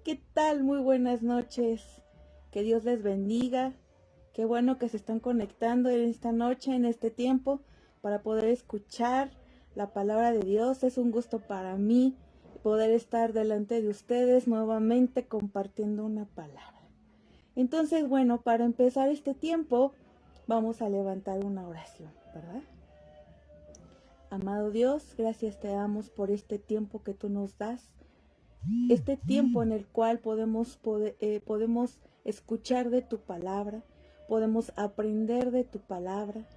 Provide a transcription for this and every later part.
¿Qué tal? Muy buenas noches. Que Dios les bendiga. Qué bueno que se están conectando en esta noche, en este tiempo, para poder escuchar la palabra de Dios. Es un gusto para mí poder estar delante de ustedes nuevamente compartiendo una palabra. Entonces, bueno, para empezar este tiempo, vamos a levantar una oración, ¿verdad? Amado Dios, gracias te damos por este tiempo que tú nos das. Este tiempo en el cual podemos escuchar de tu palabra, podemos aprender de tu palabra.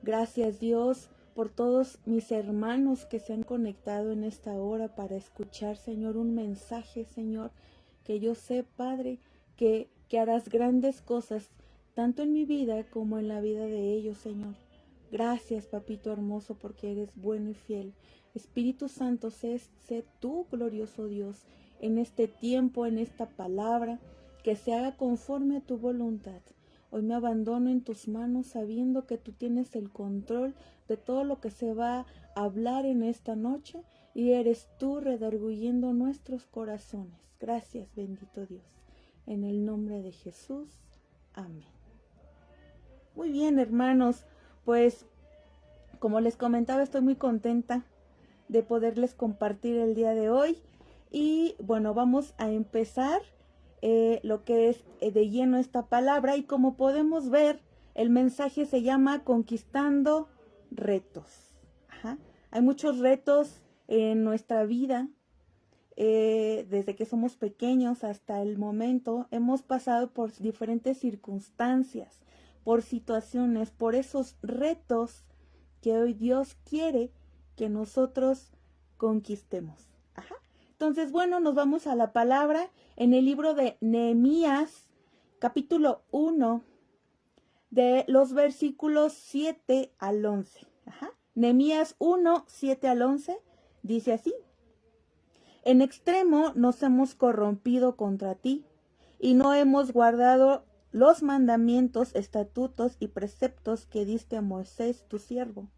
Gracias Dios por todos mis hermanos que se han conectado en esta hora para escuchar, Señor, un mensaje, Señor, que yo sé, Padre, que harás grandes cosas, tanto en mi vida como en la vida de ellos, Señor. Gracias, Papito hermoso, porque eres bueno y fiel. Espíritu Santo, sé tú, glorioso Dios, en este tiempo, en esta palabra, que se haga conforme a tu voluntad. Hoy me abandono en tus manos sabiendo que tú tienes el control de todo lo que se va a hablar en esta noche y eres tú redarguyendo nuestros corazones. Gracias, bendito Dios. En el nombre de Jesús. Amén. Muy bien, hermanos, pues como les comentaba, estoy muy contenta de poderles compartir el día de hoy. Y bueno, vamos a empezar lo que es de lleno esta palabra. Y como podemos ver, el mensaje se llama Conquistando Retos. Ajá. Hay muchos retos en nuestra vida. Desde que somos pequeños hasta el momento, hemos pasado por diferentes circunstancias, por situaciones, por esos retos que hoy Dios quiere que nosotros conquistemos. Ajá. Entonces, bueno, nos vamos a la palabra en el libro de Nehemías, capítulo 1, de los versículos 7 al 11. Ajá. Nehemías 1, 7 al 11, dice así: En extremo nos hemos corrompido contra ti, y no hemos guardado los mandamientos, estatutos y preceptos que diste a Moisés tu siervo.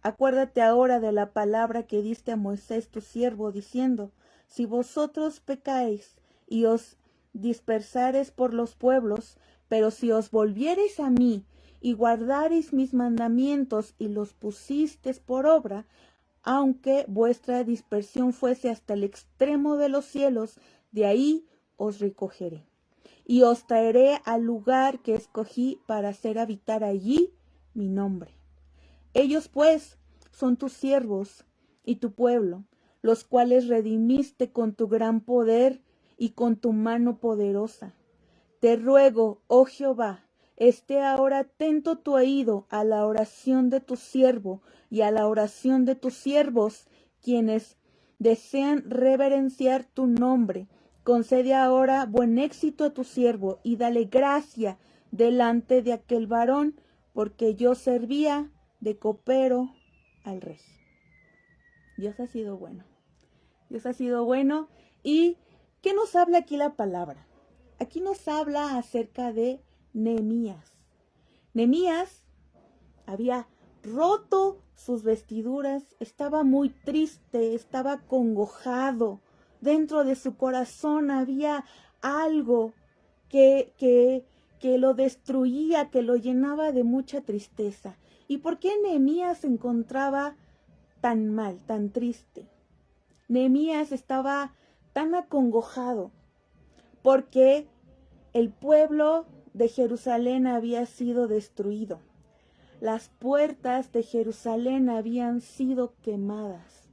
Acuérdate ahora de la palabra que diste a Moisés tu siervo, diciendo: Si vosotros pecáis y os dispersareis por los pueblos, pero si os volviereis a mí y guardareis mis mandamientos y los pusisteis por obra, aunque vuestra dispersión fuese hasta el extremo de los cielos, de ahí os recogeré. Y os traeré al lugar que escogí para hacer habitar allí mi nombre. Ellos pues son tus siervos y tu pueblo, los cuales redimiste con tu gran poder y con tu mano poderosa. Te ruego, oh Jehová, esté ahora atento tu oído a la oración de tu siervo y a la oración de tus siervos, quienes desean reverenciar tu nombre. Concede ahora buen éxito a tu siervo y dale gracia delante de aquel varón, porque yo servía de copero al rey. Dios ha sido bueno. Dios ha sido bueno. ¿Y qué nos habla aquí la palabra? Aquí nos habla acerca de Nehemías. Nehemías había roto sus vestiduras, estaba muy triste, estaba acongojado. Dentro de su corazón había algo que lo destruía, que lo llenaba de mucha tristeza. ¿Y por qué Nehemías se encontraba tan mal, tan triste? Nehemías estaba tan acongojado porque el pueblo de Jerusalén había sido destruido. Las puertas de Jerusalén habían sido quemadas.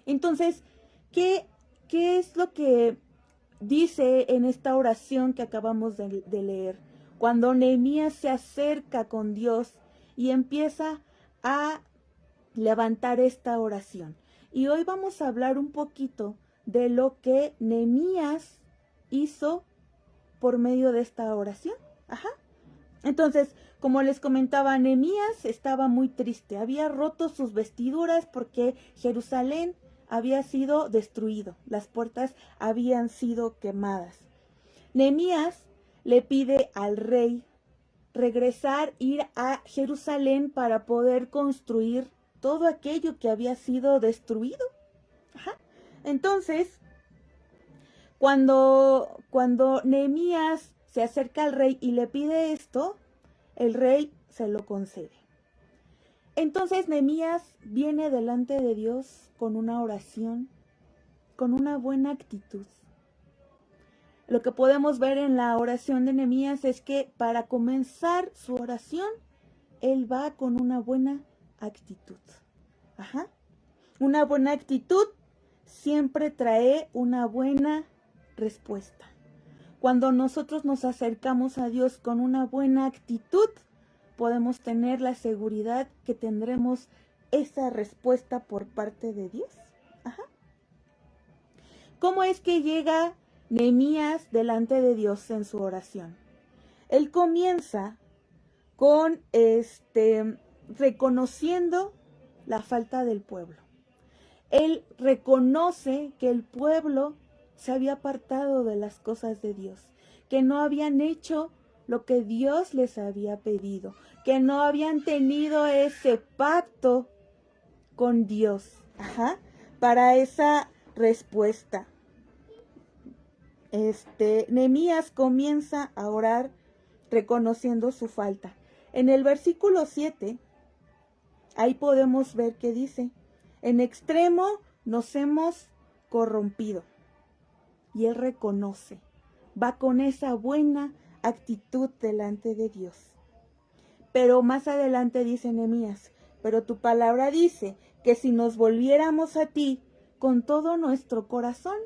Entonces, ¿qué es lo que dice en esta oración que acabamos de leer? Cuando Nehemías se acerca con Dios y empieza a levantar esta oración. Y hoy vamos a hablar un poquito de lo que Nehemías hizo por medio de esta oración. Ajá. Entonces, como les comentaba, Nehemías estaba muy triste. Había roto sus vestiduras porque Jerusalén había sido destruido. Las puertas habían sido quemadas. Nehemías le pide al rey regresar, ir a Jerusalén para poder construir todo aquello que había sido destruido. Ajá. Entonces, Cuando Nehemías se acerca al rey y le pide esto, el rey se lo concede. Entonces Nehemías viene delante de Dios con una oración, con una buena actitud. Lo que podemos ver en la oración de Nehemías es que para comenzar su oración, él va con una buena actitud. Una buena actitud siempre trae una buena respuesta. Cuando nosotros nos acercamos a Dios con una buena actitud, podemos tener la seguridad que tendremos esa respuesta por parte de Dios. ¿Cómo es que llega Nehemías delante de Dios en su oración? Él comienza con reconociendo la falta del pueblo. Él reconoce que el pueblo se había apartado de las cosas de Dios, que no habían hecho lo que Dios les había pedido, que no habían tenido ese pacto con Dios, para esa respuesta. Nehemías comienza a orar reconociendo su falta. En el versículo 7, ahí podemos ver que dice: en extremo nos hemos corrompido. Y él reconoce, va con esa buena actitud delante de Dios. Pero más adelante dice Nehemías: pero tu palabra dice que si nos volviéramos a ti con todo nuestro corazón.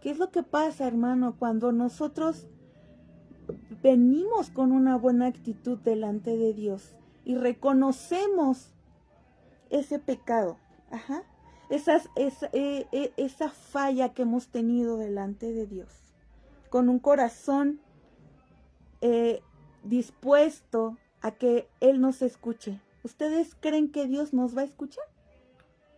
¿Qué es lo que pasa, hermano, cuando nosotros venimos con una buena actitud delante de Dios y reconocemos ese pecado? Esa falla que hemos tenido delante de Dios, con un corazón dispuesto a que Él nos escuche. ¿Ustedes creen que Dios nos va a escuchar?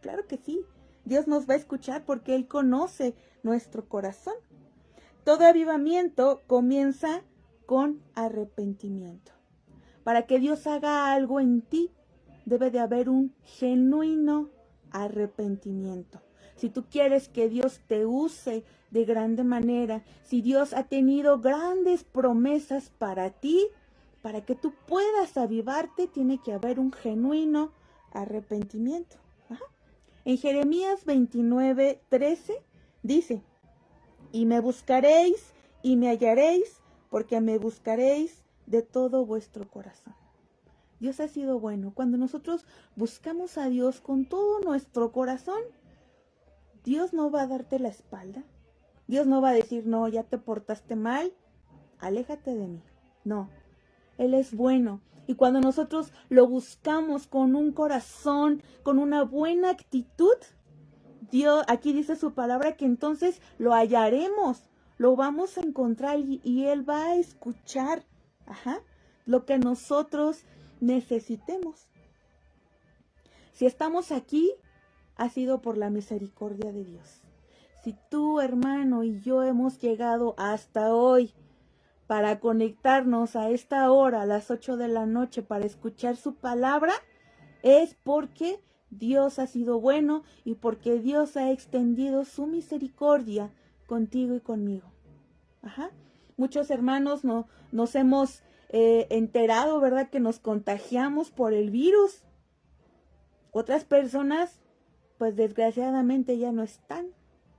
Claro que sí, Dios nos va a escuchar porque Él conoce nuestro corazón. Todo avivamiento comienza con arrepentimiento. Para que Dios haga algo en ti, debe de haber un genuino arrepentimiento. Si tú quieres que Dios te use de grande manera, si Dios ha tenido grandes promesas para ti, para que tú puedas avivarte, tiene que haber un genuino arrepentimiento. En Jeremías 29:13 dice: y me buscaréis y me hallaréis, porque me buscaréis de todo vuestro corazón. Dios ha sido bueno. Cuando nosotros buscamos a Dios con todo nuestro corazón, Dios no va a darte la espalda. Dios no va a decir: no, ya te portaste mal, aléjate de mí. No, Él es bueno. Y cuando nosotros lo buscamos con un corazón, con una buena actitud, Dios, aquí dice su palabra, que entonces lo hallaremos, lo vamos a encontrar y Él va a escuchar lo que nosotros necesitemos. Si estamos aquí, ha sido por la misericordia de Dios. Si tú, hermano, y yo hemos llegado hasta hoy para conectarnos a esta hora, a las 8 de la noche, para escuchar su palabra, es porque Dios ha sido bueno y porque Dios ha extendido su misericordia contigo y conmigo. Muchos hermanos nos hemos enterado, ¿verdad?, que nos contagiamos por el virus. Otras personas, pues desgraciadamente ya no están,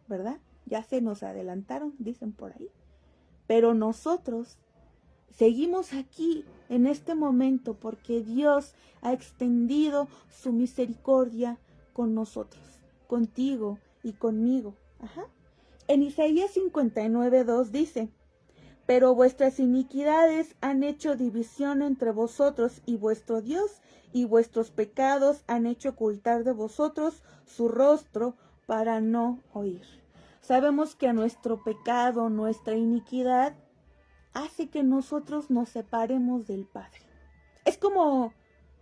¿verdad? Ya se nos adelantaron, dicen por ahí. Pero nosotros seguimos aquí en este momento porque Dios ha extendido su misericordia con nosotros, contigo y conmigo. En Isaías 59:2 dice: pero vuestras iniquidades han hecho división entre vosotros y vuestro Dios, y vuestros pecados han hecho ocultar de vosotros su rostro para no oír. Sabemos que nuestro pecado, nuestra iniquidad, hace que nosotros nos separemos del Padre. Es como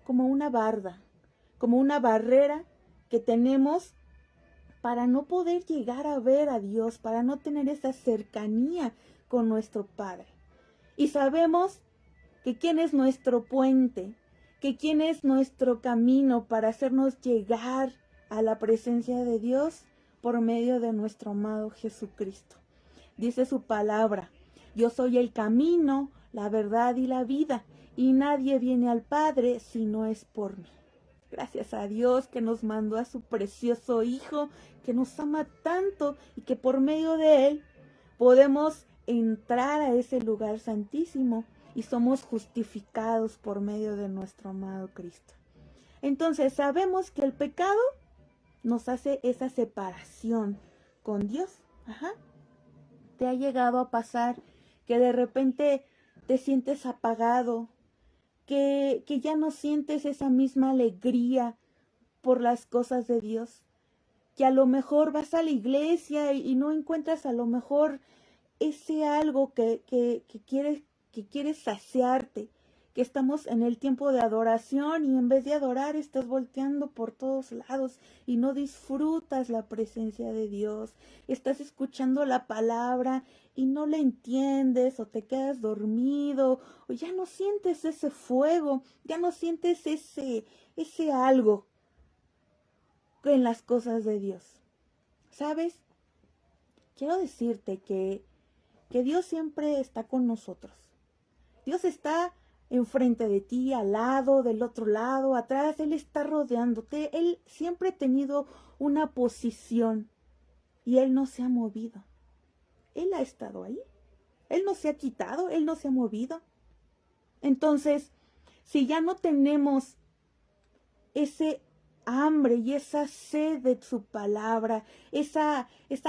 una barda, como una barrera que tenemos para no poder llegar a ver a Dios, para no tener esa cercanía con nuestro Padre. Y sabemos que quién es nuestro puente, que quién es nuestro camino para hacernos llegar a la presencia de Dios por medio de nuestro amado Jesucristo. Dice su palabra: yo soy el camino, la verdad y la vida, y nadie viene al Padre si no es por mí. Gracias a Dios que nos mandó a su precioso Hijo, que nos ama tanto y que por medio de Él podemos entrar a ese lugar santísimo y somos justificados por medio de nuestro amado Cristo. Entonces sabemos que el pecado nos hace esa separación con Dios. ¿Te ha llegado a pasar que de repente te sientes apagado, que ya no sientes esa misma alegría por las cosas de Dios? Que a lo mejor vas a la iglesia y no encuentras a lo mejor ese algo que quieres saciarte, que estamos en el tiempo de adoración y en vez de adorar estás volteando por todos lados y no disfrutas la presencia de Dios. Estás escuchando la palabra y no la entiendes, o te quedas dormido, o ya no sientes ese fuego, ya no sientes ese algo en las cosas de Dios. ¿Sabes? Quiero decirte que Dios siempre está con nosotros. Dios está enfrente de ti, al lado, del otro lado, atrás. Él está rodeándote. Él siempre ha tenido una posición y Él no se ha movido. Él ha estado ahí. Él no se ha quitado, Él no se ha movido. Entonces, si ya no tenemos ese hambre y esa sed de su palabra, esa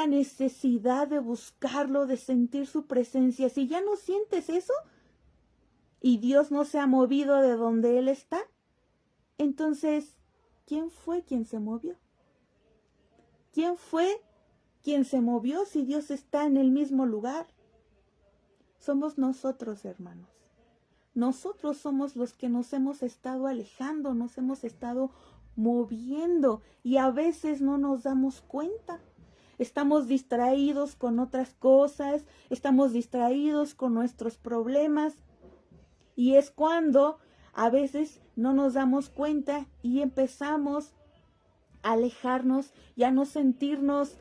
necesidad de buscarlo, de sentir su presencia, si ya no sientes eso y Dios no se ha movido de donde Él está, entonces, ¿quién fue quien se movió? ¿Quién fue quien se movió si Dios está en el mismo lugar? Somos nosotros, hermanos. Nosotros somos los que nos hemos estado alejando, nos hemos estado moviendo y a veces no nos damos cuenta. Estamos distraídos con otras cosas, estamos distraídos con nuestros problemas y es cuando a veces no nos damos cuenta y empezamos a alejarnos y a no sentirnos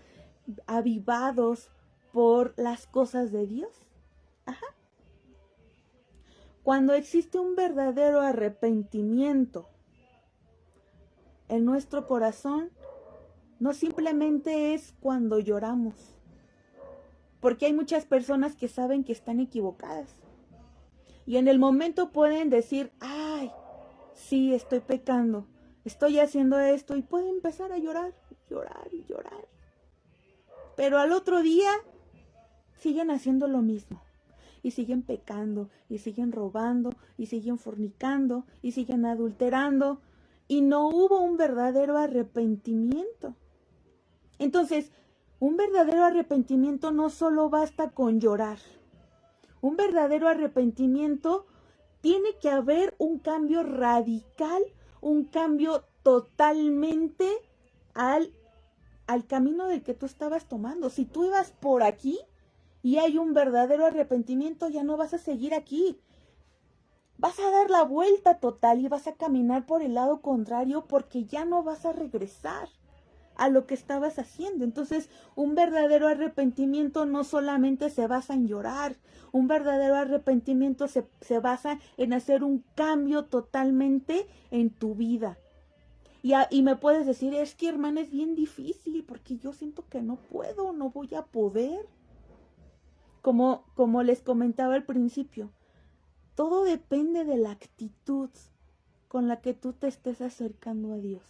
avivados por las cosas de Dios. Cuando existe un verdadero arrepentimiento en nuestro corazón, no simplemente es cuando lloramos, porque hay muchas personas que saben que están equivocadas y en el momento pueden decir: ay, sí, estoy pecando, estoy haciendo esto, y pueden empezar a llorar, llorar y llorar, pero al otro día siguen haciendo lo mismo. Y siguen pecando, y siguen robando, y siguen fornicando, y siguen adulterando. Y no hubo un verdadero arrepentimiento. Entonces, un verdadero arrepentimiento no solo basta con llorar. Un verdadero arrepentimiento tiene que haber un cambio radical, un cambio totalmente al camino del que tú estabas tomando. Si tú ibas por aquí y hay un verdadero arrepentimiento, ya no vas a seguir aquí. Vas a dar la vuelta total y vas a caminar por el lado contrario porque ya no vas a regresar a lo que estabas haciendo. Entonces, un verdadero arrepentimiento no solamente se basa en llorar, un verdadero arrepentimiento se basa en hacer un cambio totalmente en tu vida. Y me puedes decir: es que, hermana, es bien difícil porque yo siento que no puedo, no voy a poder. Como les comentaba al principio, todo depende de la actitud con la que tú te estés acercando a Dios.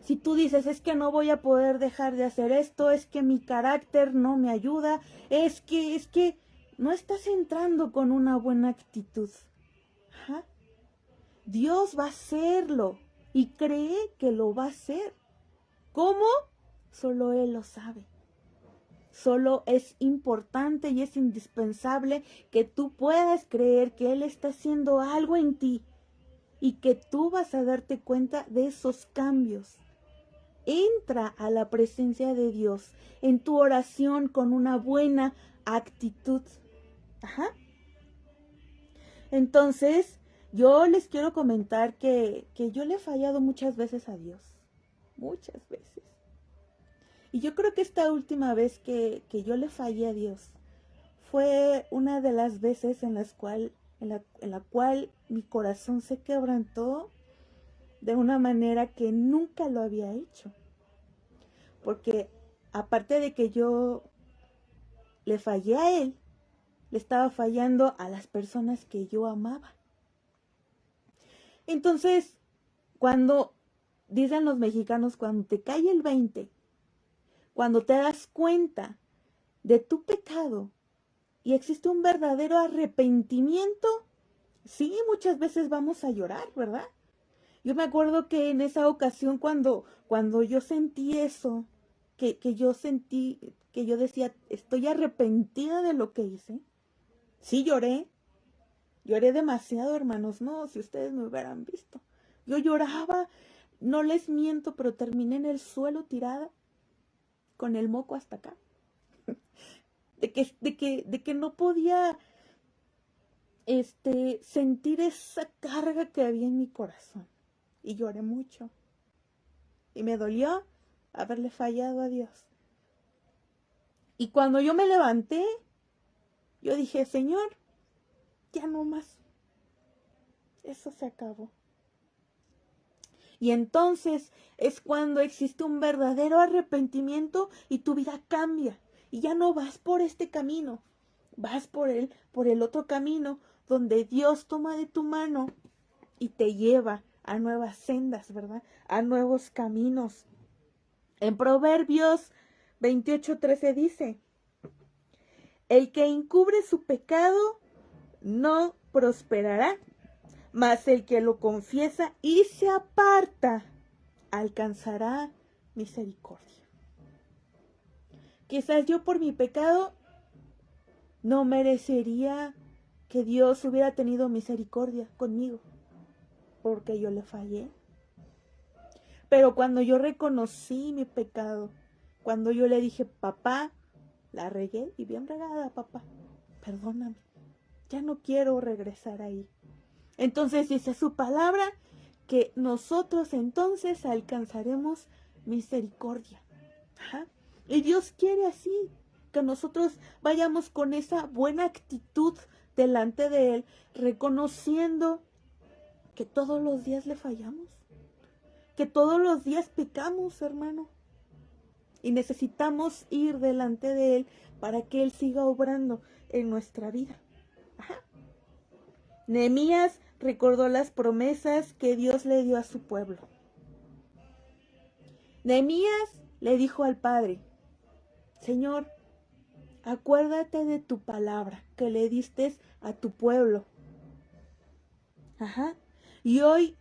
Si tú dices: es que no voy a poder dejar de hacer esto, es que mi carácter no me ayuda, es que no estás entrando con una buena actitud. Dios va a hacerlo y cree que lo va a hacer. ¿Cómo? Solo Él lo sabe. Solo es importante y es indispensable que tú puedas creer que Él está haciendo algo en ti y que tú vas a darte cuenta de esos cambios. Entra a la presencia de Dios en tu oración con una buena actitud. Entonces, yo les quiero comentar que yo le he fallado muchas veces a Dios. Muchas veces. Y yo creo que esta última vez que yo le fallé a Dios fue una de las veces en la cual mi corazón se quebrantó de una manera que nunca lo había hecho. Porque aparte de que yo le fallé a él, le estaba fallando a las personas que yo amaba. Entonces, cuando dicen los mexicanos, cuando te cae el 20, cuando te das cuenta de tu pecado y existe un verdadero arrepentimiento, sí, muchas veces vamos a llorar, ¿verdad? Yo me acuerdo que en esa ocasión cuando yo sentí eso, que yo sentí, que yo decía, estoy arrepentida de lo que hice, sí lloré demasiado, hermanos, no, si ustedes me hubieran visto. Yo lloraba, no les miento, pero terminé en el suelo tirada, con el moco hasta acá, de que no podía sentir esa carga que había en mi corazón. Y lloré mucho. Y me dolió haberle fallado a Dios. Y cuando yo me levanté, yo dije, Señor, ya no más. Eso se acabó. Y entonces es cuando existe un verdadero arrepentimiento y tu vida cambia. Y ya no vas por este camino, vas por el otro camino donde Dios toma de tu mano y te lleva a nuevas sendas, ¿verdad? A nuevos caminos. En Proverbios 28:13 dice, el que encubre su pecado no prosperará, mas el que lo confiesa y se aparta alcanzará misericordia. Quizás yo por mi pecado no merecería que Dios hubiera tenido misericordia conmigo, porque yo le fallé. Pero cuando yo reconocí mi pecado, cuando yo le dije, papá, la regué y bien regada, papá, perdóname, ya no quiero regresar ahí. Entonces dice su palabra que nosotros entonces alcanzaremos misericordia. Ajá. Y Dios quiere así, que nosotros vayamos con esa buena actitud delante de Él, reconociendo que todos los días le fallamos, que todos los días pecamos, hermano. Y necesitamos ir delante de Él para que Él siga obrando en nuestra vida. Ajá. Nehemías recordó las promesas que Dios le dio a su pueblo. Nehemías le dijo al Padre, Señor, acuérdate de tu palabra que le diste a tu pueblo. Ajá. Y hoy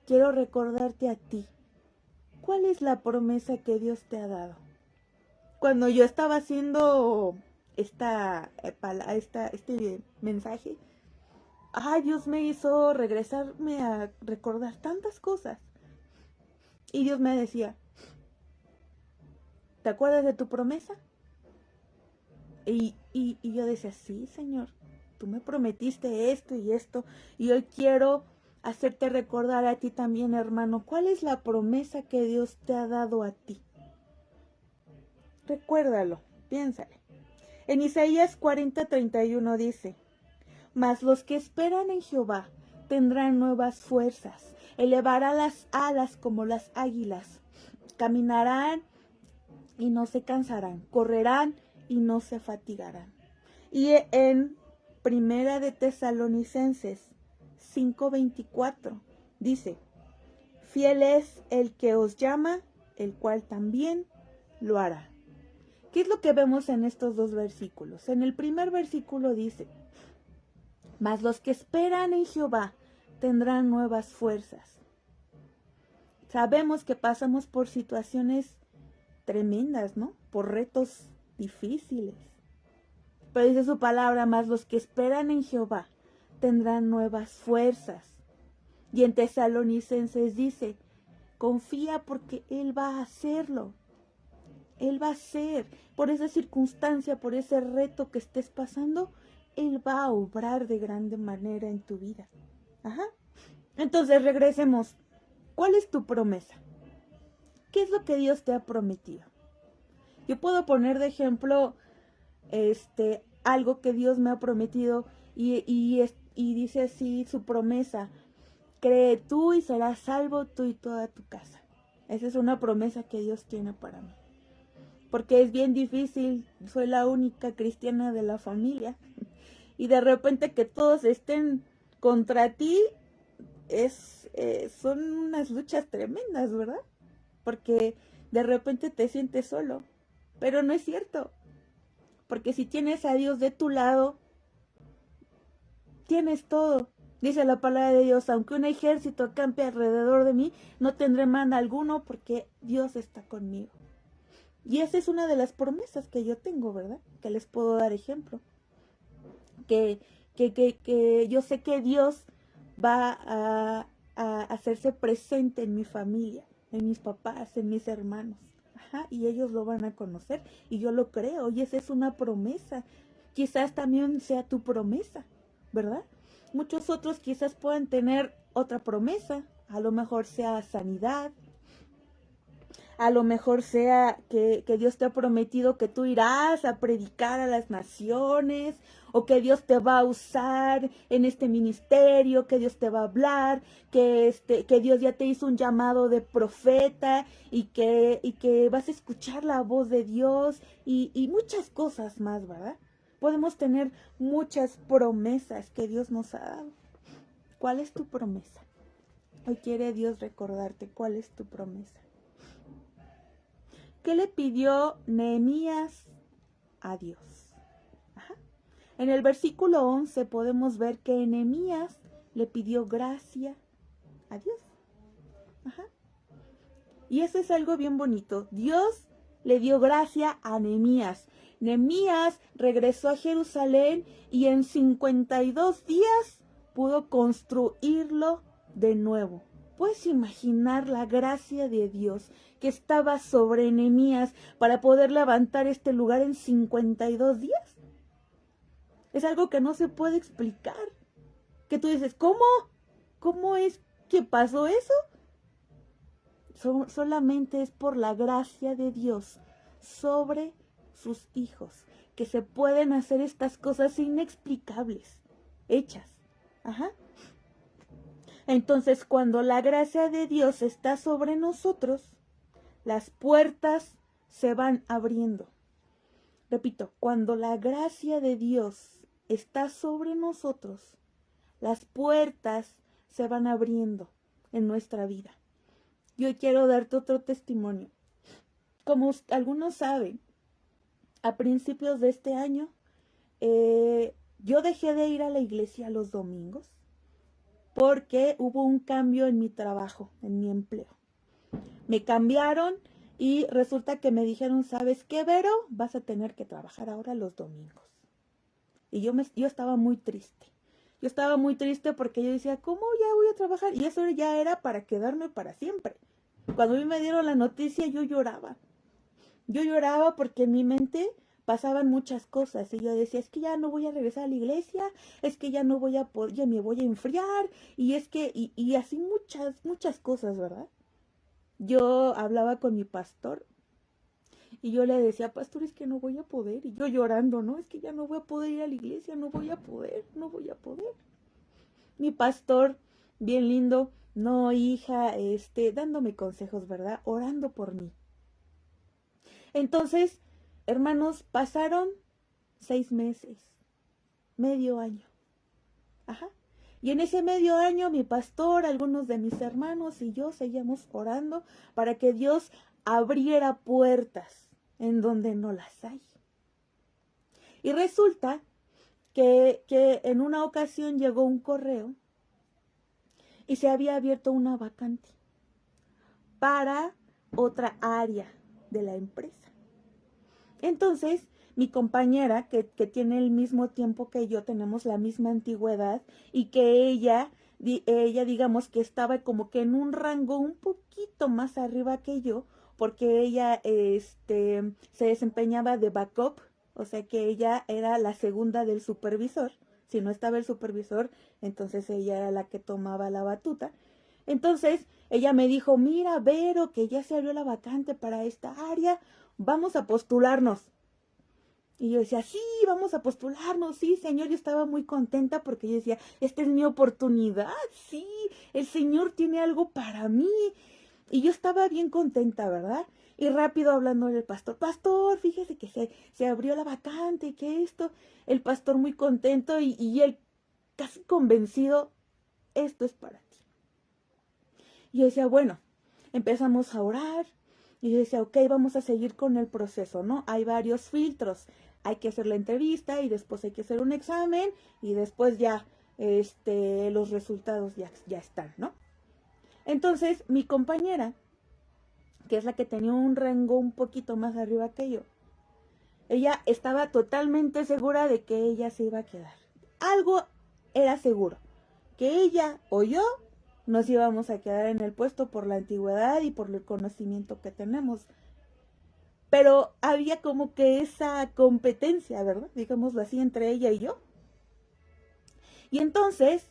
quiero recordarte a ti. ¿Cuál es la promesa que Dios te ha dado? Cuando yo estaba haciendo este mensaje, Dios me hizo regresarme a recordar tantas cosas. Y Dios me decía, ¿te acuerdas de tu promesa? Y yo decía, sí, Señor, tú me prometiste esto y esto, y hoy quiero hacerte recordar a ti también, hermano, ¿cuál es la promesa que Dios te ha dado a ti? Recuérdalo, piénsale. En Isaías 40:31 dice, mas los que esperan en Jehová tendrán nuevas fuerzas, elevarán las alas como las águilas, caminarán y no se cansarán, correrán y no se fatigarán. Y en Primera de Tesalonicenses 5:24 dice, fiel es el que os llama, el cual también lo hará. ¿Qué es lo que vemos en estos dos versículos? En el primer versículo dice, mas los que esperan en Jehová tendrán nuevas fuerzas. Sabemos que pasamos por situaciones tremendas, ¿no? Por retos difíciles. Pero dice su palabra, mas los que esperan en Jehová tendrán nuevas fuerzas. Y en Tesalonicenses dice, confía porque Él va a hacerlo. Él va a hacer, por esa circunstancia, por ese reto que estés pasando, Él va a obrar de grande manera en tu vida. Ajá. Entonces regresemos. ¿Cuál es tu promesa? ¿Qué es lo que Dios te ha prometido? Yo puedo poner de ejemplo algo que Dios me ha prometido y dice así su promesa: cree tú y serás salvo tú y toda tu casa. Esa es una promesa que Dios tiene para mí. Porque es bien difícil, soy la única cristiana de la familia. Y de repente que todos estén contra ti, son unas luchas tremendas, ¿verdad? Porque de repente te sientes solo. Pero no es cierto. Porque si tienes a Dios de tu lado, tienes todo. Dice la palabra de Dios: aunque un ejército acampe alrededor de mí, no tendré mal alguno porque Dios está conmigo. Y esa es una de las promesas que yo tengo, ¿verdad? Que les puedo dar ejemplo. Que yo sé que Dios va a hacerse presente en mi familia, en mis papás, en mis hermanos. Ajá, y ellos lo van a conocer y yo lo creo, y esa es una promesa. Quizás también sea tu promesa, ¿verdad? Muchos otros quizás puedan tener otra promesa, a lo mejor sea sanidad, a lo mejor sea que Dios te ha prometido que tú irás a predicar a las naciones, o que Dios te va a usar en este ministerio, que Dios te va a hablar, que Dios ya te hizo un llamado de profeta y que vas a escuchar la voz de Dios y muchas cosas más, ¿verdad? Podemos tener muchas promesas que Dios nos ha dado. ¿Cuál es tu promesa? Hoy quiere Dios recordarte cuál es tu promesa. ¿Qué le pidió Nehemías a Dios? Ajá. En el versículo 11 podemos ver que Nehemías le pidió gracia a Dios. Ajá. Y eso es algo bien bonito. Dios le dio gracia a Nehemías. Nehemías regresó a Jerusalén y en 52 días pudo construirlo de nuevo. ¿Puedes imaginar la gracia de Dios que estaba sobre Nehemías para poder levantar este lugar en 52 días? Es algo que no se puede explicar. Que tú dices, ¿cómo? ¿Cómo es que pasó eso? Solamente es por la gracia de Dios sobre sus hijos, que se pueden hacer estas cosas inexplicables, hechas. Ajá. Entonces, cuando la gracia de Dios está sobre nosotros, las puertas se van abriendo. Repito, cuando la gracia de Dios está sobre nosotros, las puertas se van abriendo en nuestra vida. Yo quiero darte otro testimonio. Como algunos saben, a principios de este año, yo dejé de ir a la iglesia los domingos porque hubo un cambio en mi trabajo, en mi empleo. Me cambiaron y resulta que me dijeron, ¿sabes qué, Vero? Vas a tener que trabajar ahora los domingos. Y yo estaba muy triste. Yo estaba muy triste porque yo decía, ¿cómo ya voy a trabajar? Y eso ya era para quedarme para siempre. Cuando a mí me dieron la noticia, yo lloraba. Yo lloraba porque en mi mente pasaban muchas cosas y yo decía, es que ya no voy a regresar a la iglesia, es que ya no voy a poder, ya me voy a enfriar, y es que, y así muchas cosas, ¿verdad? Yo hablaba con mi pastor y yo le decía, pastor, es que no voy a poder, y yo llorando, ¿no? Es que ya no voy a poder ir a la iglesia, no voy a poder. Mi pastor, bien lindo, no, hija, dándome consejos, ¿verdad? Orando por mí. Entonces, hermanos, pasaron 6 meses, medio año. Ajá. Y en ese medio año mi pastor, algunos de mis hermanos y yo seguíamos orando para que Dios abriera puertas en donde no las hay. Y resulta que en una ocasión llegó un correo y se había abierto una vacante para otra área de la empresa. Entonces, mi compañera, que tiene el mismo tiempo que yo, tenemos la misma antigüedad, y que ella digamos que estaba como que en un rango un poquito más arriba que yo, porque ella se desempeñaba de backup, o sea que ella era la segunda del supervisor. Si no estaba el supervisor, entonces ella era la que tomaba la batuta. Entonces, ella me dijo, mira, Vero, que ya se abrió la vacante para esta área, vamos a postularnos. Y yo decía, sí, vamos a postularnos, sí, Señor. Yo estaba muy contenta porque yo decía, esta es mi oportunidad, sí, el Señor tiene algo para mí. Y yo estaba bien contenta, ¿verdad? Y rápido hablando del pastor, pastor, fíjese que se abrió la vacante y que esto, el pastor muy contento y él casi convencido, esto es para ti. Y yo decía, bueno, empezamos a orar y yo decía, ok, vamos a seguir con el proceso, ¿no? Hay varios filtros, hay que hacer la entrevista y después hay que hacer un examen y después ya los resultados ya están, ¿no? Entonces, mi compañera, que es la que tenía un rango un poquito más arriba que yo, ella estaba totalmente segura de que ella se iba a quedar. Algo era seguro, que ella o yo nos íbamos a quedar en el puesto por la antigüedad y por el conocimiento que tenemos. Pero había como que esa competencia, ¿verdad? Digámoslo así, entre ella y yo. Y entonces,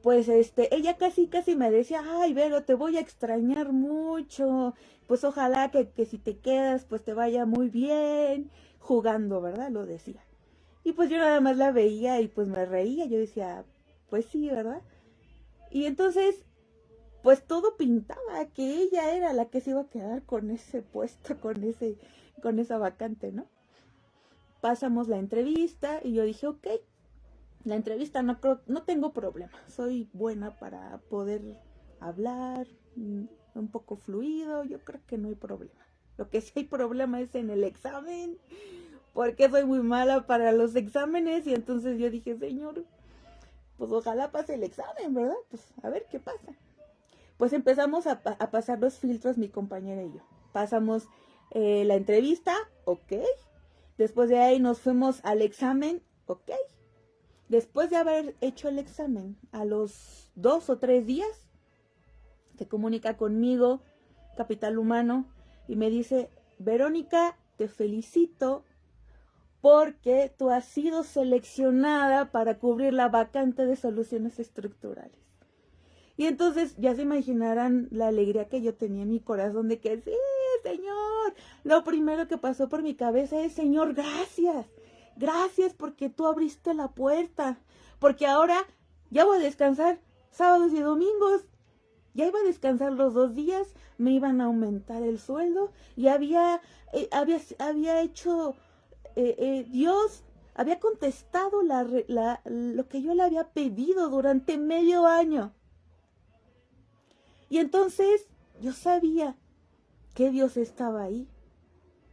pues ella casi me decía, ay, Vero, te voy a extrañar mucho, pues ojalá que si te quedas, pues te vaya muy bien, jugando, ¿verdad? Lo decía. Y pues yo nada más la veía y pues me reía, yo decía, pues sí, ¿verdad? Y entonces, pues todo pintaba que ella era la que se iba a quedar con ese puesto, con esa vacante, ¿no? Pasamos la entrevista y yo dije, ok, la entrevista no tengo problema, soy buena para poder hablar, un poco fluido, yo creo que no hay problema. Lo que sí hay problema es en el examen, porque soy muy mala para los exámenes y entonces yo dije, Señor, pues ojalá pase el examen, ¿verdad? Pues a ver qué pasa. Pues empezamos a pasar los filtros mi compañera y yo. Pasamos la entrevista, ok. Después de ahí nos fuimos al examen, ok. Después de haber hecho el examen, a los 2 o 3 días, se comunica conmigo, Capital Humano, y me dice, Verónica, te felicito porque tú has sido seleccionada para cubrir la vacante de soluciones estructurales. Y entonces ya se imaginarán la alegría que yo tenía en mi corazón de que sí, Señor. Lo primero que pasó por mi cabeza es, Señor, gracias. Gracias porque tú abriste la puerta. Porque ahora ya voy a descansar sábados y domingos. Ya iba a descansar los 2 días, me iban a aumentar el sueldo y había hecho, Dios había contestado lo que yo le había pedido durante medio año. Y entonces yo sabía que Dios estaba ahí.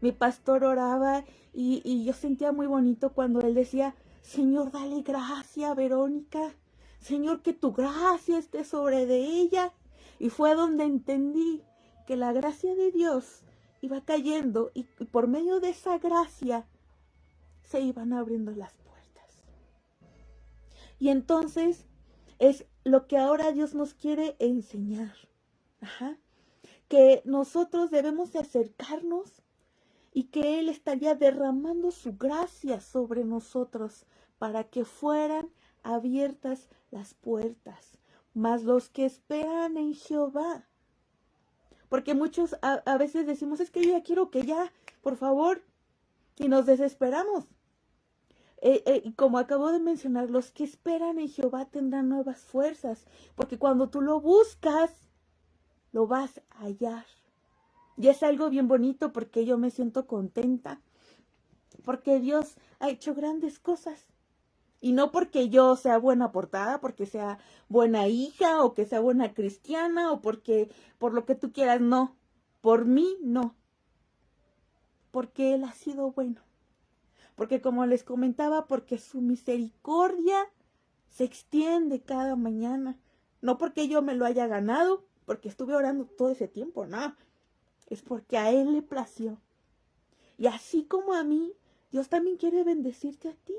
Mi pastor oraba y yo sentía muy bonito cuando él decía, Señor, dale gracia, Verónica. Señor, que tu gracia esté sobre de ella. Y fue donde entendí que la gracia de Dios iba cayendo y por medio de esa gracia se iban abriendo las puertas. Y entonces es lo que ahora Dios nos quiere enseñar. Que nosotros debemos de acercarnos y que Él estaría derramando su gracia sobre nosotros para que fueran abiertas las puertas. Mas los que esperan en Jehová. Porque muchos a veces decimos, es que yo ya quiero que ya, por favor, y nos desesperamos. Y como acabo de mencionar, los que esperan en Jehová tendrán nuevas fuerzas, porque cuando tú lo buscas, lo vas a hallar. Y es algo bien bonito porque yo me siento contenta, porque Dios ha hecho grandes cosas. Y no porque yo sea buena portada, porque sea buena hija, o que sea buena cristiana, o porque por lo que tú quieras, no. Por mí, no. Porque Él ha sido bueno. Porque como les comentaba, porque su misericordia se extiende cada mañana. No porque yo me lo haya ganado, porque estuve orando todo ese tiempo, no. Es porque a Él le plació. Y así como a mí, Dios también quiere bendecirte a ti.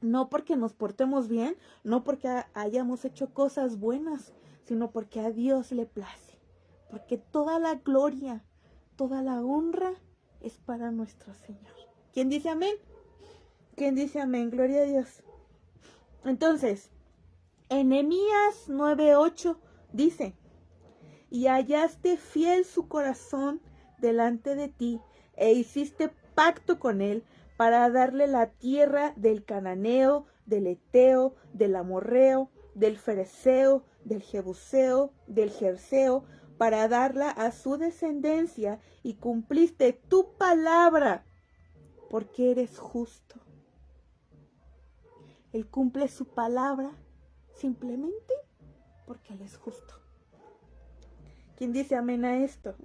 No porque nos portemos bien, no porque hayamos hecho cosas buenas, sino porque a Dios le place. Porque toda la gloria, toda la honra es para nuestro Señor. ¿Quién dice amén? ¿Quién dice amén? Gloria a Dios. Entonces, en Nehemías 9:8 dice, y hallaste fiel su corazón delante de ti, e hiciste pacto con él para darle la tierra del cananeo, del eteo, del amorreo, del fereceo, del jebuseo, del jerseo, para darla a su descendencia, y cumpliste tu palabra, porque eres justo. Él cumple su palabra simplemente porque Él es justo. ¿Quién dice amén a esto?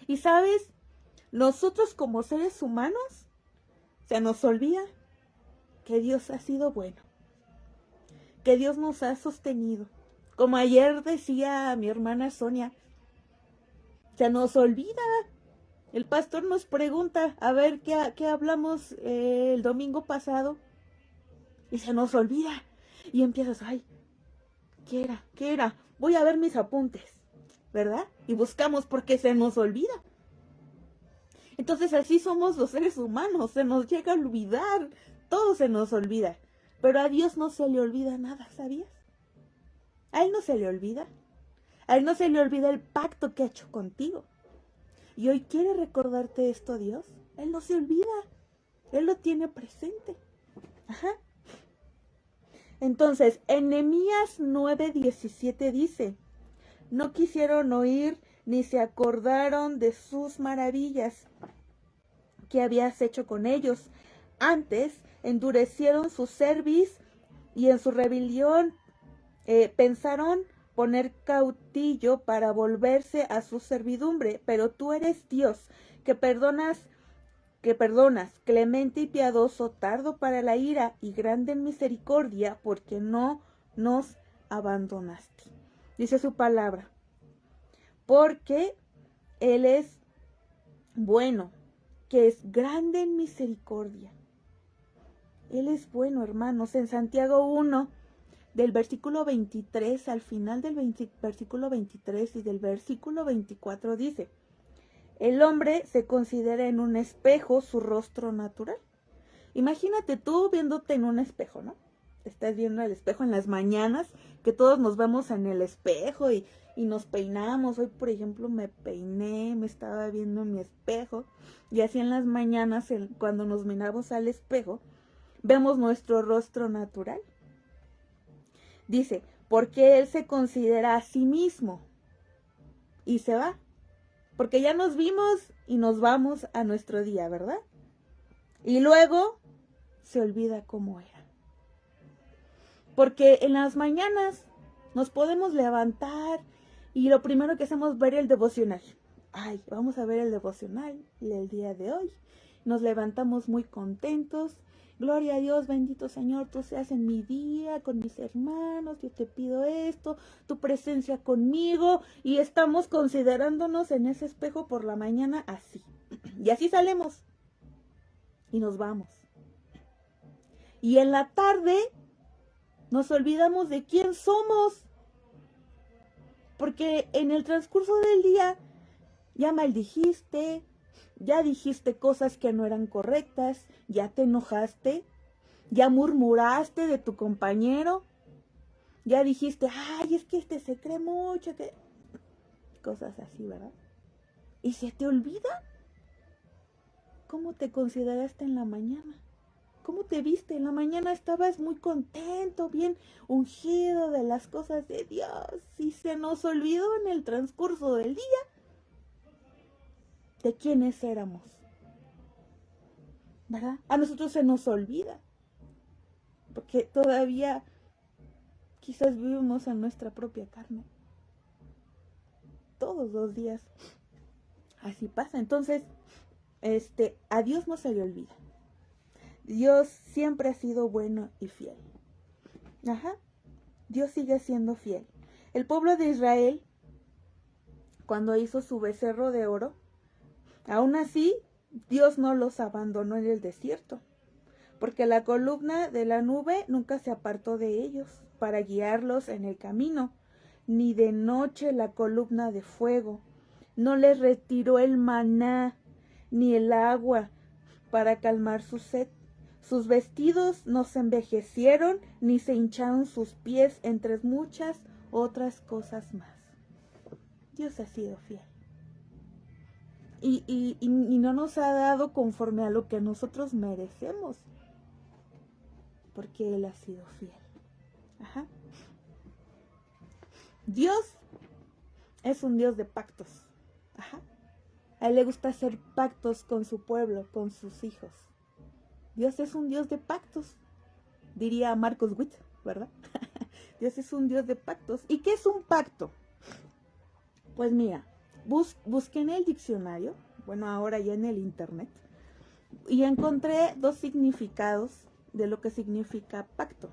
Y sabes, nosotros como seres humanos, se nos olvida que Dios ha sido bueno, que Dios nos ha sostenido. Como ayer decía mi hermana Sonia, se nos olvida. El pastor nos pregunta, a ver, ¿qué hablamos el domingo pasado? Y se nos olvida. Y empiezas, ay, ¿qué era? ¿Qué era? Voy a ver mis apuntes, ¿verdad? Y buscamos porque se nos olvida. Entonces así somos los seres humanos, se nos llega a olvidar, todo se nos olvida. Pero a Dios no se le olvida nada, ¿sabías? A Él no se le olvida. A Él no se le olvida el pacto que ha hecho contigo. Y hoy quiere recordarte esto, Dios. Él no se olvida. Él lo tiene presente. Ajá. Entonces, en Nehemías 9:17 dice, no quisieron oír ni se acordaron de sus maravillas que habías hecho con ellos. Antes endurecieron su cerviz y en su rebelión pensaron poner cautillo para volverse a su servidumbre. Pero tú eres Dios, que perdonas, clemente y piadoso, tardo para la ira y grande en misericordia, porque no nos abandonaste. Dice su palabra, porque Él es bueno, que es grande en misericordia. Él es bueno, hermanos. En Santiago 1, del versículo 23, al final del versículo 23 y del versículo 24 dice, el hombre se considera en un espejo su rostro natural. Imagínate tú viéndote en un espejo, ¿no? Estás viendo el espejo en las mañanas, que todos nos vemos en el espejo y nos peinamos. Hoy, por ejemplo, me peiné, me estaba viendo en mi espejo. Y así en las mañanas, cuando nos miramos al espejo, vemos nuestro rostro natural. Dice, porque Él se considera a sí mismo y se va. Porque ya nos vimos y nos vamos a nuestro día, ¿verdad? Y luego se olvida cómo era. Porque en las mañanas nos podemos levantar y lo primero que hacemos es ver el devocional. Ay, vamos a ver el devocional del día de hoy. Nos levantamos muy contentos. Gloria a Dios, bendito Señor, tú seas en mi día, con mis hermanos, yo te pido esto, tu presencia conmigo, y estamos considerándonos en ese espejo por la mañana así. Y así salimos y nos vamos. Y en la tarde nos olvidamos de quién somos, porque en el transcurso del día ya maldijiste, ya dijiste cosas que no eran correctas, ya te enojaste, ya murmuraste de tu compañero, ya dijiste, ay, es que este se cree mucho, que cosas así, ¿verdad? Y se te olvida cómo te consideraste en la mañana, cómo te viste. En la mañana estabas muy contento, bien ungido de las cosas de Dios, y se nos olvidó en el transcurso del día de quiénes éramos, ¿verdad? A nosotros se nos olvida, porque todavía quizás vivimos en nuestra propia carne. Todos los días así pasa. Entonces, a Dios no se le olvida. Dios siempre ha sido bueno y fiel. Ajá. Dios sigue siendo fiel. El pueblo de Israel, cuando hizo su becerro de oro, aún así, Dios no los abandonó en el desierto, porque la columna de la nube nunca se apartó de ellos para guiarlos en el camino, ni de noche la columna de fuego. No les retiró el maná, ni el agua para calmar su sed. Sus vestidos no se envejecieron, ni se hincharon sus pies, entre muchas otras cosas más. Dios ha sido fiel. y no nos ha dado conforme a lo que nosotros merecemos, porque Él ha sido fiel. Ajá. Dios es un Dios de pactos. Ajá. A Él le gusta hacer pactos con su pueblo, con sus hijos. Dios es un Dios de pactos, diría Marcos Witt, ¿verdad? Dios es un Dios de pactos. ¿Y qué es un pacto? Pues mira, busqué en el diccionario, bueno, ahora ya en el internet, y encontré dos significados de lo que significa pacto.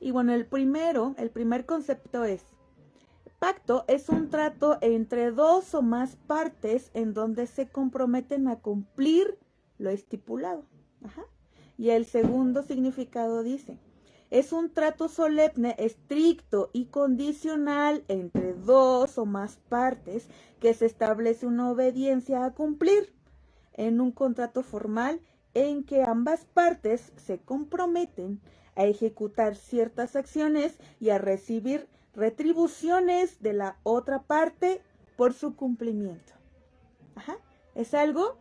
Y bueno, el primer concepto es: pacto es un trato entre dos o más partes en donde se comprometen a cumplir lo estipulado. Ajá. Y el segundo significado dice: es un trato solemne, estricto y condicional entre dos o más partes que se establece una obediencia a cumplir en un contrato formal en que ambas partes se comprometen a ejecutar ciertas acciones y a recibir retribuciones de la otra parte por su cumplimiento. Ajá. Es algo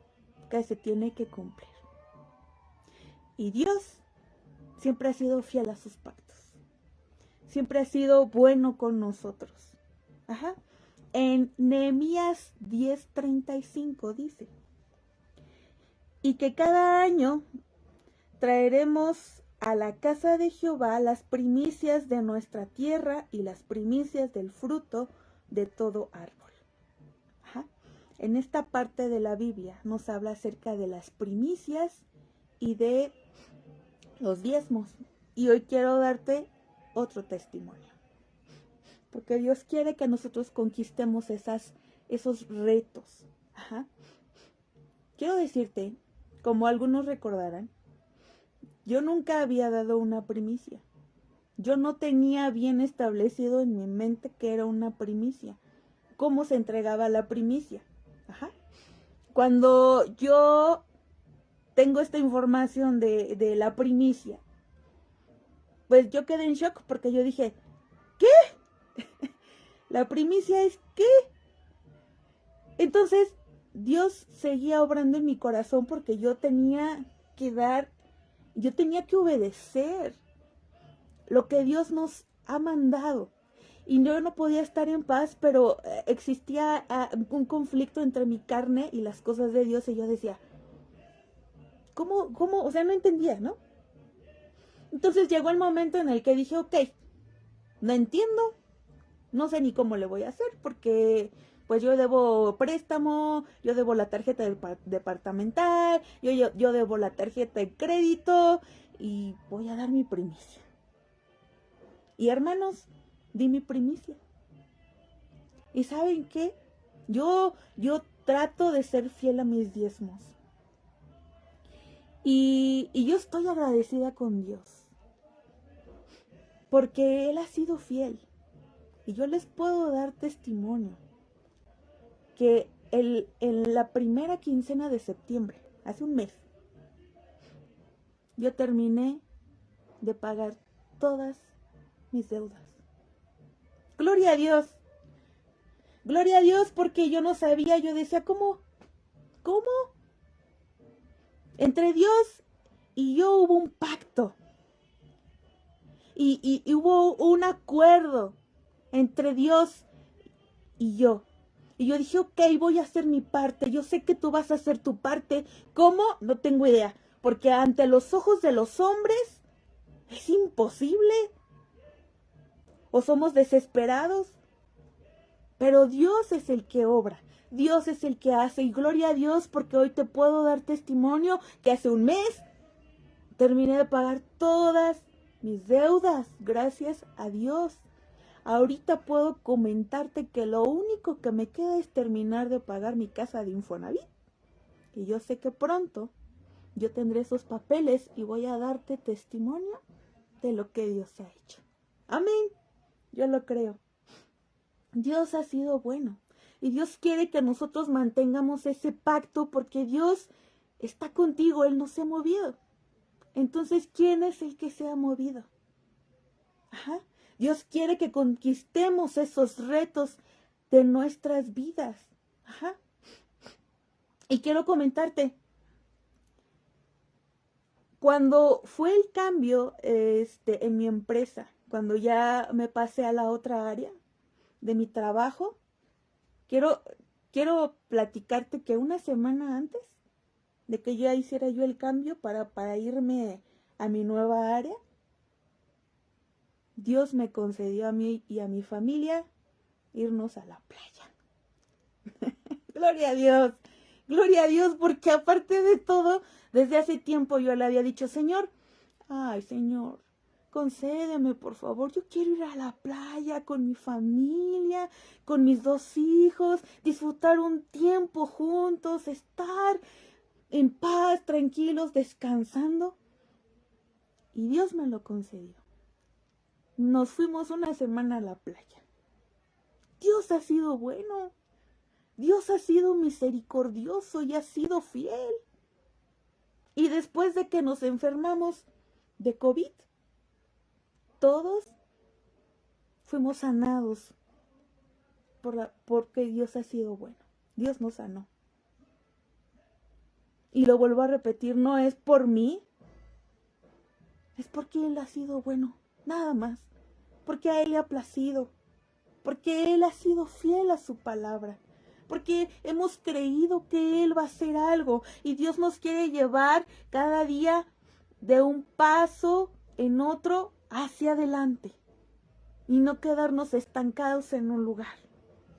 que se tiene que cumplir. Y Dios siempre ha sido fiel a sus pactos. Siempre ha sido bueno con nosotros. Ajá. En Nehemías 10:35 dice: y que cada año traeremos a la casa de Jehová las primicias de nuestra tierra y las primicias del fruto de todo árbol. Ajá. En esta parte de la Biblia nos habla acerca de las primicias y de los diezmos. Y hoy quiero darte otro testimonio. Porque Dios quiere que nosotros conquistemos esos retos. Ajá. Quiero decirte, como algunos recordarán, yo nunca había dado una primicia. Yo no tenía bien establecido en mi mente que era una primicia. ¿Cómo se entregaba la primicia? Ajá. Cuando yo tengo esta información de la primicia, pues yo quedé en shock porque yo dije, ¿qué? ¿La primicia es qué? Entonces, Dios seguía obrando en mi corazón porque yo tenía que obedecer lo que Dios nos ha mandado. Y yo no podía estar en paz, pero existía un conflicto entre mi carne y las cosas de Dios. Y yo decía, ¿cómo? O sea, no entendía, ¿no? Entonces llegó el momento en el que dije, ok, no entiendo, no sé ni cómo le voy a hacer, porque pues yo debo préstamo, yo debo la tarjeta departamental, yo debo la tarjeta de crédito y voy a dar mi primicia. Y hermanos, di mi primicia. ¿Y saben qué? Yo trato de ser fiel a mis diezmos. Y yo estoy agradecida con Dios, porque Él ha sido fiel. Y yo les puedo dar testimonio que en la primera quincena de septiembre, hace un mes, yo terminé de pagar todas mis deudas. Gloria a Dios. Gloria a Dios, porque yo no sabía, yo decía, ¿cómo? Entre Dios y yo hubo un pacto. Y hubo un acuerdo entre Dios y yo. Y yo dije, ok, voy a hacer mi parte. Yo sé que tú vas a hacer tu parte. ¿Cómo? No tengo idea. Porque ante los ojos de los hombres es imposible. O somos desesperados. Pero Dios es el que obra. Dios es el que hace. Y gloria a Dios, porque hoy te puedo dar testimonio que hace un mes terminé de pagar todas mis deudas. Gracias a Dios. Ahorita puedo comentarte que lo único que me queda es terminar de pagar mi casa de Infonavit. Y yo sé que pronto yo tendré esos papeles y voy a darte testimonio de lo que Dios ha hecho. Amén. Yo lo creo. Dios ha sido bueno. Y Dios quiere que nosotros mantengamos ese pacto porque Dios está contigo. Él no se ha movido. Entonces, ¿quién es el que se ha movido? Ajá. Dios quiere que conquistemos esos retos de nuestras vidas. Ajá. Y quiero comentarte, cuando fue el cambio en mi empresa, cuando ya me pasé a la otra área de mi trabajo, quiero, quiero platicarte que una semana antes de que ya hiciera yo el cambio para irme a mi nueva área, Dios me concedió a mí y a mi familia irnos a la playa. Gloria a Dios, porque aparte de todo, desde hace tiempo yo le había dicho, Señor, ay Señor, concédeme por favor, yo quiero ir a la playa con mi familia, con mis 2 hijos, disfrutar un tiempo juntos, estar en paz, tranquilos, descansando. Y Dios me lo concedió. Nos fuimos una semana a la playa. Dios ha sido bueno. Dios ha sido misericordioso y ha sido fiel. Y después de que nos enfermamos de COVID, todos fuimos sanados porque Dios ha sido bueno. Dios nos sanó. Y lo vuelvo a repetir, no es por mí, es porque Él ha sido bueno, nada más. Porque a Él le ha placido, porque Él ha sido fiel a su palabra, porque hemos creído que Él va a hacer algo y Dios nos quiere llevar cada día de un paso en otro hacia adelante y no quedarnos estancados en un lugar.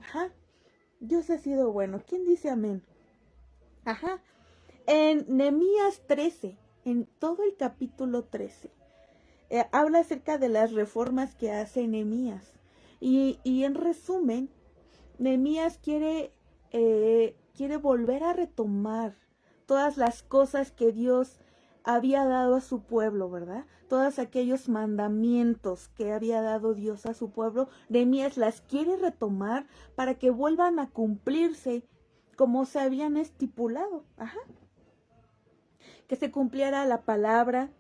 Ajá. Dios ha sido bueno. ¿Quién dice amén? Ajá. En Nehemías 13, en todo el capítulo 13, habla acerca de las reformas que hace Nehemías. Y en resumen, Nehemías quiere volver a retomar todas las cosas que Dios había dado a su pueblo, ¿verdad? Todos aquellos mandamientos que había dado Dios a su pueblo, Nehemías las quiere retomar para que vuelvan a cumplirse como se habían estipulado. Ajá. Que se cumpliera la palabra,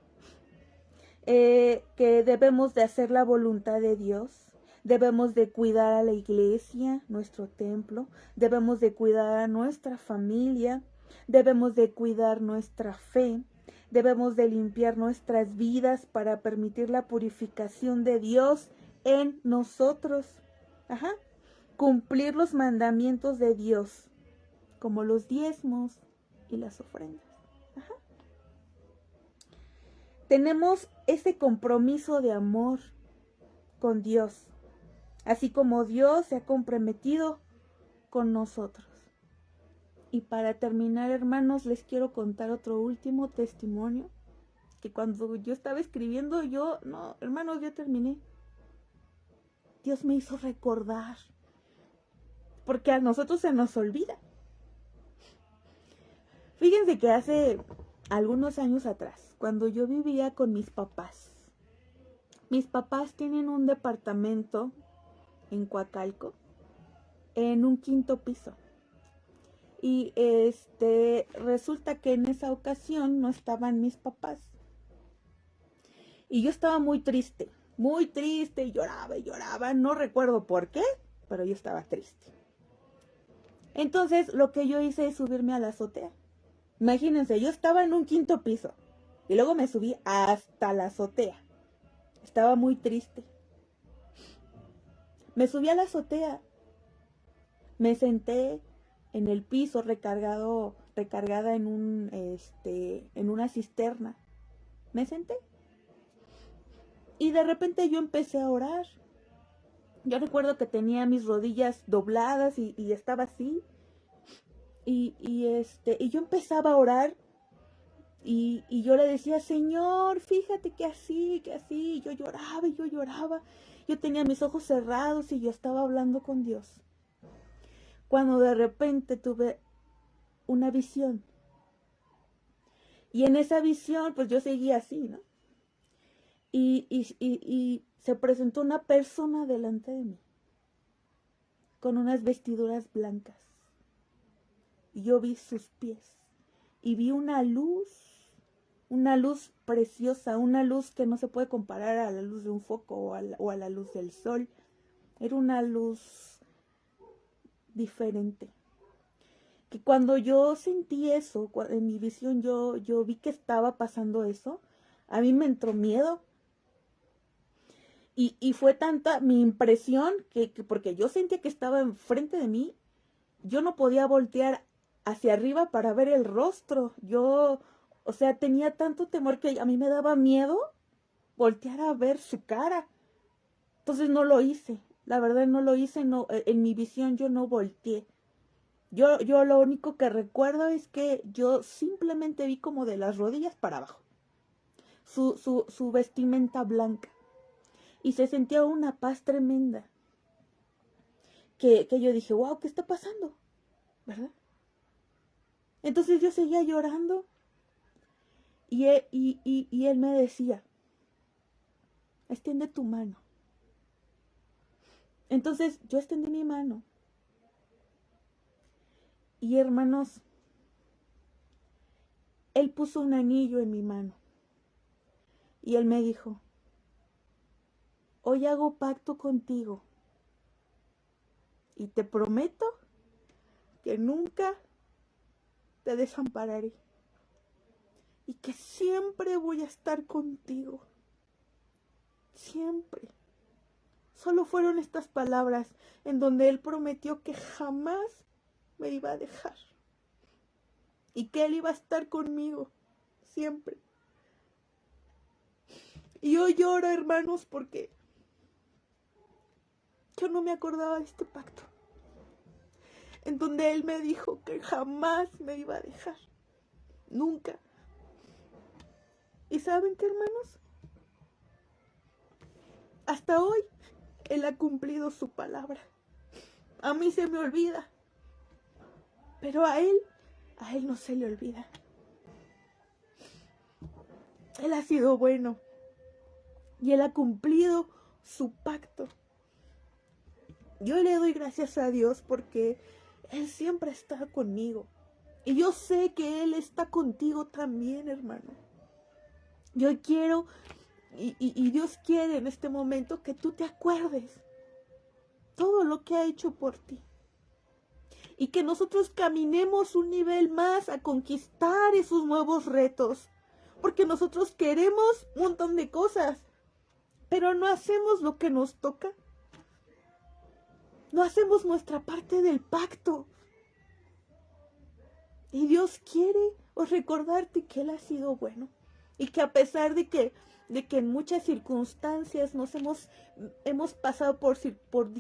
que debemos de hacer la voluntad de Dios, debemos de cuidar a la iglesia, nuestro templo, debemos de cuidar a nuestra familia, debemos de cuidar nuestra fe, debemos de limpiar nuestras vidas para permitir la purificación de Dios en nosotros. Ajá. Cumplir los mandamientos de Dios, como los diezmos y las ofrendas. Ajá. Tenemos ese compromiso de amor con Dios, así como Dios se ha comprometido con nosotros. Y para terminar, hermanos, les quiero contar otro último testimonio, que cuando yo estaba escribiendo, hermanos, yo terminé. Dios me hizo recordar, porque a nosotros se nos olvida. Fíjense que hace algunos años atrás, cuando yo vivía con mis papás tienen un departamento en Coacalco, en un 5º piso. Y resulta que en esa ocasión no estaban mis papás. Y yo estaba muy triste, y lloraba, no recuerdo por qué, pero yo estaba triste. Entonces lo que yo hice es subirme a la azotea. Imagínense, yo estaba en un 5º piso y luego me subí hasta la azotea. Estaba muy triste. Me subí a la azotea, me senté en el piso recargada en una cisterna. Me senté y de repente yo empecé a orar. Yo recuerdo que tenía mis rodillas dobladas y estaba así. Y yo empezaba a orar y yo le decía, Señor, fíjate que así, yo lloraba. Yo tenía mis ojos cerrados y yo estaba hablando con Dios. Cuando de repente tuve una visión. Y en esa visión, pues yo seguía así, ¿no? Y se presentó una persona delante de mí, con unas vestiduras blancas. Y yo vi sus pies y vi una luz preciosa, una luz que no se puede comparar a la luz de un foco o a la luz del sol. Era una luz diferente. que cuando yo sentí eso, en mi visión yo vi que estaba pasando eso, a mí me entró miedo. Y fue tanta mi impresión que porque yo sentía que estaba enfrente de mí, yo no podía voltear hacia arriba para ver el rostro. Yo, o sea, tenía tanto temor que a mí me daba miedo voltear a ver su cara. Entonces no lo hice. La verdad no lo hice, no, en mi visión yo no volteé. Yo lo único que recuerdo es que yo simplemente vi como de las rodillas para abajo. Su vestimenta blanca. Y se sentía una paz tremenda. Que yo dije, wow, ¿qué está pasando? ¿Verdad? Entonces yo seguía llorando. Y él me decía, extiende tu mano. Entonces yo extendí mi mano. Y hermanos, él puso un anillo en mi mano. Y él me dijo, hoy hago pacto contigo. Y te prometo que nunca te desampararé. Y que siempre voy a estar contigo. Siempre. Solo fueron estas palabras en donde él prometió que jamás me iba a dejar. Y que él iba a estar conmigo. Siempre. Y yo lloro, hermanos, porque yo no me acordaba de este pacto. En donde él me dijo que jamás me iba a dejar. Nunca. ¿Y saben qué, hermanos? Hasta hoy, él ha cumplido su palabra. A mí se me olvida. Pero a él no se le olvida. Él ha sido bueno. Y él ha cumplido su pacto. Yo le doy gracias a Dios porque él siempre está conmigo. Y yo sé que él está contigo también, hermano. Yo quiero, y Dios quiere en este momento que tú te acuerdes todo lo que ha hecho por ti. Y que nosotros caminemos un nivel más a conquistar esos nuevos retos. Porque nosotros queremos un montón de cosas, pero no hacemos lo que nos toca. No hacemos nuestra parte del pacto. Y Dios quiere recordarte que Él ha sido bueno. Y que a pesar de que en muchas circunstancias hemos pasado por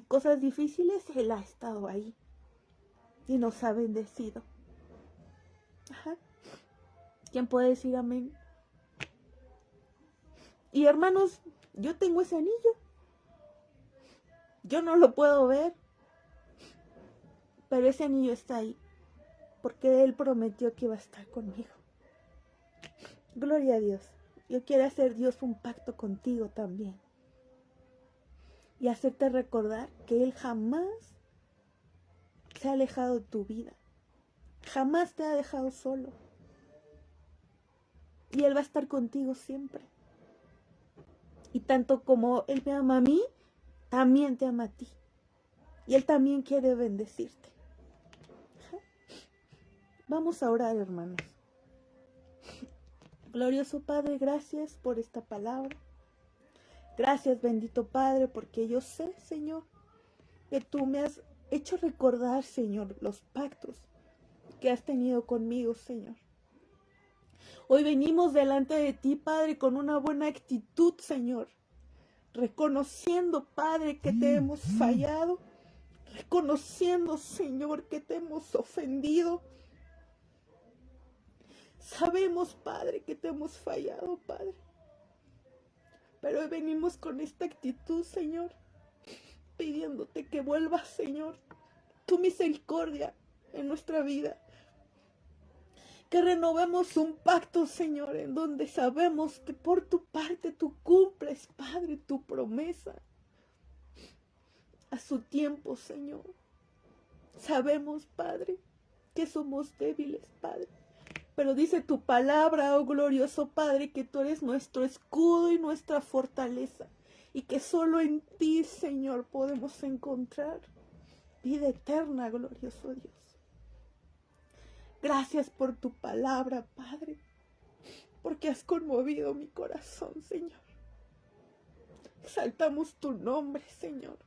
cosas difíciles, Él ha estado ahí. Y nos ha bendecido. Ajá. ¿Quién puede decir amén? Y hermanos, yo tengo ese anillo. Yo no lo puedo ver. Pero ese anillo está ahí. Porque Él prometió que iba a estar conmigo. Gloria a Dios. Yo quiero hacer Dios un pacto contigo también. Y hacerte recordar que Él jamás se ha alejado de tu vida. Jamás te ha dejado solo. Y Él va a estar contigo siempre. Y tanto como Él me ama a mí, también te ama a ti. Y Él también quiere bendecirte. Vamos a orar, hermanos. Glorioso Padre, gracias por esta palabra. Gracias, bendito Padre, porque yo sé, Señor, que tú me has hecho recordar, Señor, los pactos que has tenido conmigo, Señor. Hoy venimos delante de ti, Padre, con una buena actitud, Señor. Reconociendo, Padre, que te hemos fallado. Reconociendo, Señor, que te hemos ofendido. Sabemos, Padre, que te hemos fallado, Padre. Pero hoy venimos con esta actitud, Señor, pidiéndote que vuelvas, Señor, tu misericordia en nuestra vida. Que renovemos un pacto, Señor, en donde sabemos que por tu parte tú cumples, Padre, tu promesa. A su tiempo, Señor. Sabemos, Padre, que somos débiles, Padre. Pero dice tu palabra, oh glorioso Padre, que tú eres nuestro escudo y nuestra fortaleza. Y que solo en ti, Señor, podemos encontrar vida eterna, glorioso Dios. Gracias por tu palabra, Padre, porque has conmovido mi corazón, Señor. Exaltamos tu nombre, Señor,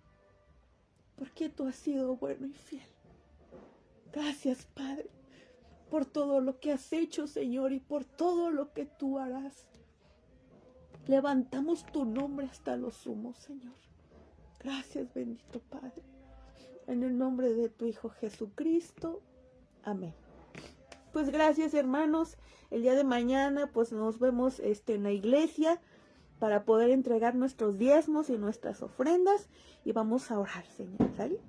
porque tú has sido bueno y fiel. Gracias, Padre, por todo lo que has hecho, Señor, y por todo lo que tú harás. Levantamos tu nombre hasta lo sumo, Señor. Gracias, bendito Padre. En el nombre de tu Hijo Jesucristo. Amén. Pues gracias, hermanos. El día de mañana pues nos vemos en la iglesia para poder entregar nuestros diezmos y nuestras ofrendas y vamos a orar, Señor, ¿sale?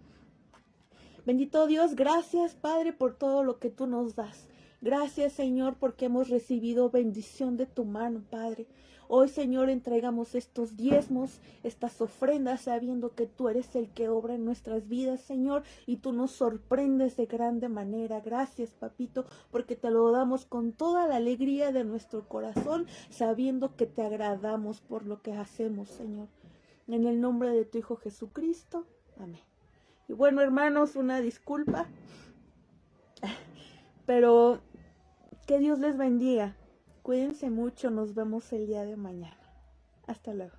Bendito Dios, gracias, Padre, por todo lo que tú nos das. Gracias, Señor, porque hemos recibido bendición de tu mano, Padre. Hoy, Señor, entregamos estos diezmos, estas ofrendas, sabiendo que tú eres el que obra en nuestras vidas, Señor, y tú nos sorprendes de grande manera. Gracias, Papito, porque te lo damos con toda la alegría de nuestro corazón, sabiendo que te agradamos por lo que hacemos, Señor. En el nombre de tu Hijo Jesucristo. Amén. Y bueno, hermanos, una disculpa, pero que Dios les bendiga. Cuídense mucho, nos vemos el día de mañana. Hasta luego.